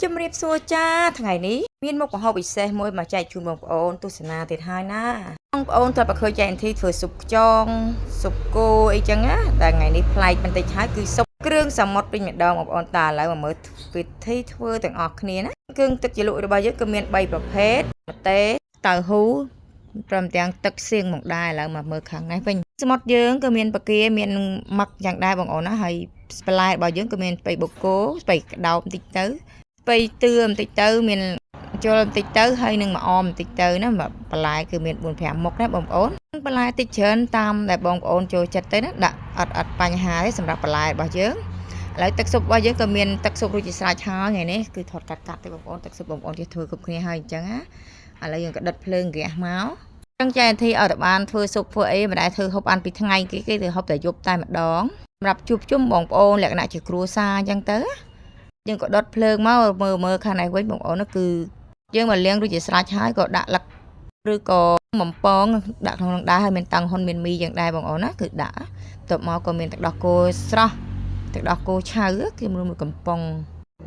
ជំរាបសួរចាថ្ងៃនេះមានមុខម្ហូបពិសេសមួយមកចែកជូនបងប្អូនទស្សនាទៀតហើយណាបងប្អូនគាត់បើឃើញចែកធីធ្វើស៊ុបខ្យងស៊ុបគោអីចឹងណាតែថ្ងៃនេះប្លែកបន្តិចហើយគឺស៊ុបគ្រឿងសមុទ្រពេញម្ដងបងប្អូនតាឥឡូវមកមើលវិធីធ្វើទាំងអស់គ្នាណាគ្រឿងទឹកជ្រលក់របស់យើងគឺមាន3ប្រភេទម្ទេសតៅហ៊ូព្រមទាំងទឹកសៀងមកដែរឥឡូវមកមើលខាងនេះវិញសមុទ្រយើងក៏មានបកាមានម៉ាក់យ៉ាងដែរបងប្អូនណាហើយបន្លែរបស់យើងក៏មានស្ពៃបូកគោស្ពៃក្តោបបន្តិចទៅស្ពៃតឿបន្តិចទៅមានជល់បន្តិចទៅហើយនឹងម្អមបន្តិចទៅណាបន្លែគឺមាន 4-5 មុខណាបងប្អូនបន្លែតិចច្រើនតាមដែលបងប្អូនចូលចិត្តទៅណាដាក់អត់បញ្ហាទេសម្រាប់បន្លែរបស់យើងឥឡូវទឹកស៊ុបរបស់យើងក៏មានទឹកស៊ុបរួចជាស្រេចហើយថ្ងៃនេះគឺថតកាត់ទេបងប្អូនទឹកស៊ុបបងប្អូនចេះធ្វើគ្រប់គ្នាហើយអញ្ចឹងណាឥឡូវយើងក៏ដុតភ្លើងហ្គាសមកចង់ចែកធីឲ្យតែបានធ្វើស៊ុបធ្វើអីមិនដែលធ្វើហូបអានពីថ្ងៃគេទៅហូបតែយប់តែម្ដងសម្រាប់ជួបជុំបងប្អូនលក្ខណៈជាគ្រួសារអញ្ចឹងទៅយើងក៏ដុតភ្លើងមកមើលខាងនេះវិញបងប្អូនគឺយើងមកលាងរួចជាស្រេចហើយក៏ដាក់លឹកឬក៏បំពងដាក់ក្នុងនឹងដែរហើយមានតាំងហ៊ុនមានមីយ៉ាងដែរបងប្អូនណាគឺដាក់បន្ទាប់មកក៏មានទឹកដោះគោស្រស់ទឹកដោះគោឆៅគឺមួយកំប៉ុង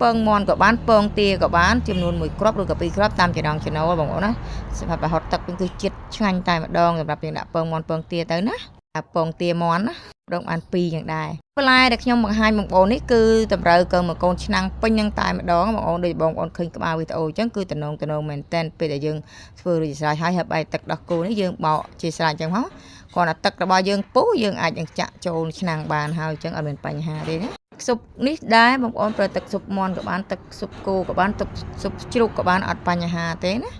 ពងមាន់ក៏បានពងទាក៏បានចំនួន1គ្រាប់ឬក៏2គ្រាប់តាមចំណង់ចំណូលបងប្អូនណាសម្រាប់រហូតទឹកគឺជាតិឆ្ងាញ់តែម្ដងសម្រាប់យើងដាក់ពងមាន់ពងទាទៅណាពងទាមាន់ណារងបាន2យ៉ាងដែរបន្លែដែលខ្ញុំបង្ហាញបងប្អូននេះគឺតម្រូវកើមួយកូនឆ្នាំងពេញនឹងតែម្ដងបងប្អូនដូចបងប្អូនឃើញក្បាលវីដេអូអញ្ចឹងគឺតំណងមែនតែនពេលដែលយើងធ្វើរួចស្រេចហើយបាយទឹកដោះគោនេះយើងបោកជាស្រេចអញ្ចឹងមកគ្រាន់តែទឹករបស់យើងពុះយើងអាចនឹងចាក់ចូលឆ្នាំងបានហើយអញ្ចឹងអត់មានបញ្ហាទេណាស៊ុបនេះដែរបងប្អូនប្រើទឹកស៊ុបមាន់ក៏បានទឹកស៊ុបគោក៏បានទឹកស៊ុបជ្រូកក៏បានអត់បញ្ហាទេណា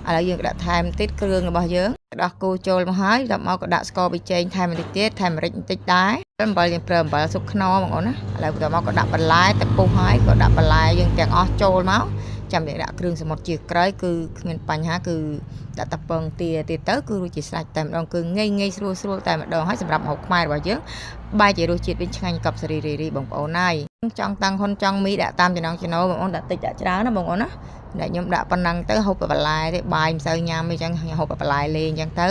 ឥឡូវយើងក៏ដាក់ថែមតិចគ្រឿងរបស់យើងដោះគោចូលមកហើយដល់មកក៏ដាក់ស្ករប៊ីចេងថែមបន្តិចទៀតថែមម្រេចបន្តិចដែរអំបិលយើងប្រើអំបិលស៊ុបខ្នុរបងប្អូនណាឥឡូវដល់មកក៏ដាក់បន្លែទឹកពុះហើយក៏ដាក់បន្លែយើងទាំងអស់ចូលមកចាំយើងដាក់គ្រឿងសមុទ្រជាក្រោយគឺគ្មានបញ្ហាគឺដាក់តែពងទាទៀតទៅគឺរួចជាស្រេចតែម្ដងគឺងាយស្រួលតែម្ដងហើយសម្រាប់ម្ហូបខ្មែររបស់យើងបែរជារសជាតិវិញឆ្ងាញ់កប់សេរីបងប្អូនហើយចង់តាំងហ៊ុនចង់មីដាក់តាមចំណង់ចំណូលបងប្អូនដាក់តិចដាក់ច្រើនណាបងប្អូនណាតែខ្ញុំដាក់ប៉ុណ្ណឹងទៅហូបបន្លែទេបាយមិនសូវញ៉ាំអីចឹងហូបបន្លែលេងចឹងទៅ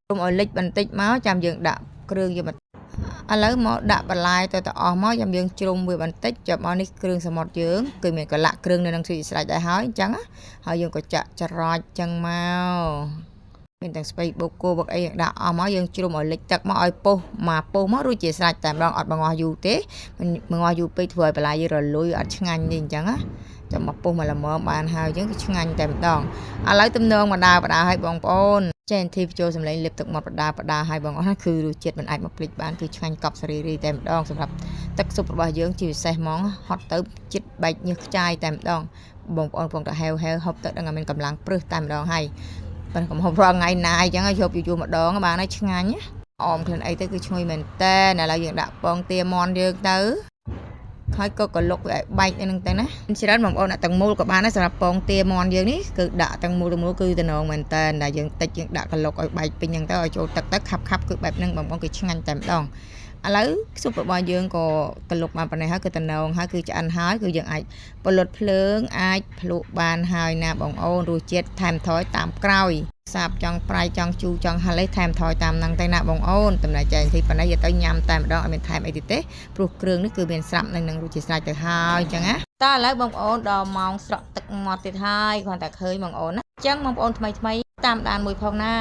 រុំឲ្យលិចបន្តិចមកចាំយើងដាក់គ្រឿងយកមកឥឡូវមកដាក់បន្លែទៅអស់មកចាំយើងជ្រុំវាបន្តិចចាំមកនេះគ្រឿងសមុទ្រយើងគឺមានកន្លះគ្រឿងនៅនឹងស្រីស្រេចដែរហើយអញ្ចឹងហើយយើងក៏ចាក់ច្រចចឹងមកមានទាំងស្ពៃបូកគោបុកអីដាក់អស់មកយើងជ្រុំឲ្យលិចទឹកមកឲ្យពុះមករួចជាស្រេចតែម្ដងអត់បង្ងាស់យូរទេបង្ងាស់យូរពេកធ្វើឲ្យបន្លែយើងរលួយអត់ឆ្ងាញ់ទេអញ្ចឹងណាចាំមកពុះមកល្មមបានហើយអញ្ចឹងគឺឆ្ងាញ់តែម្ដងឥឡូវទំនងបដាឲ្យបងប្អូនចេញធីចូលសម្លេងលៀបទឹកមាត់បដាឲ្យបងប្អូនគឺរសជាតិមិនអាចមកភ្លេចបានគឺឆ្ងាញ់កប់សេរីតែម្ដងសម្រាប់ទឹកស៊ុបរបស់យើងជាពិសេសហ្មងហត់ទៅចិត្តបែកញើសខ្ចាយតែម្ដងបងប្អូនពងតែហេវហូបទៅដឹងថាមានកម្លាំងព្រឹសតែម្ដងហើយប៉ុន្តែកុំហូបរាល់ថ្ងៃណាអញ្ចឹងយកយូរម្ដងបានហើយឆ្ងាញ់អមខ្លួនអីទៅគឺឈ្ងុយមែនតែឥឡូវយើងដាក់ពងទាមាន់យើងទៅហើយក៏លុកវាឲ្យបែកហ្នឹងទៅណាច្រើនបងប្អូនដាក់ទាំងមូលក៏បានដែរសម្រាប់ពងទាមាន់យើងនេះគឺដាក់ទាំងមូលគឺតំណងមែនតែតែយើងតិចយើងដាក់កលុកឲ្យបែកពេញហ្នឹងទៅឲ្យចូលទឹកទៅខាប់គឺបែបហ្នឹងបងប្អូនគឺឆ្ងាញ់តែម្ដងឥឡូវស៊ុបរបស់យើងក៏កលុកបានប៉ុណ្ណេះហើយគឺតំណងហើយគឺឆ្អិនហើយគឺយើងអាចពលត់ភ្លើងអាចភ្លក់បានហើយណាបងប្អូនរសជាតិថែមថយតាមក្រោយសាបចង់ប្រៃចង់ជូរចង់ហឹរថែមថយតាមហ្នឹងទៅណាបងអូនតំណែងចែកទីប៉ុណ្ណេះយកទៅញ៉ាំតែម្ដងអត់មានថែមអីទៀតទេព្រោះគ្រឿងនេះគឺមានស្រាប់នឹងរសជាតិស្រេចទៅហើយអញ្ចឹងណាតើឥឡូវបងប្អូនដល់ម៉ោងស្រក់ទឹកមាត់ទៀតហើយគ្រាន់តែឃើញបងប្អូនណាអញ្ចឹងបងប្អូនថ្មីតាមដានមួយផងណា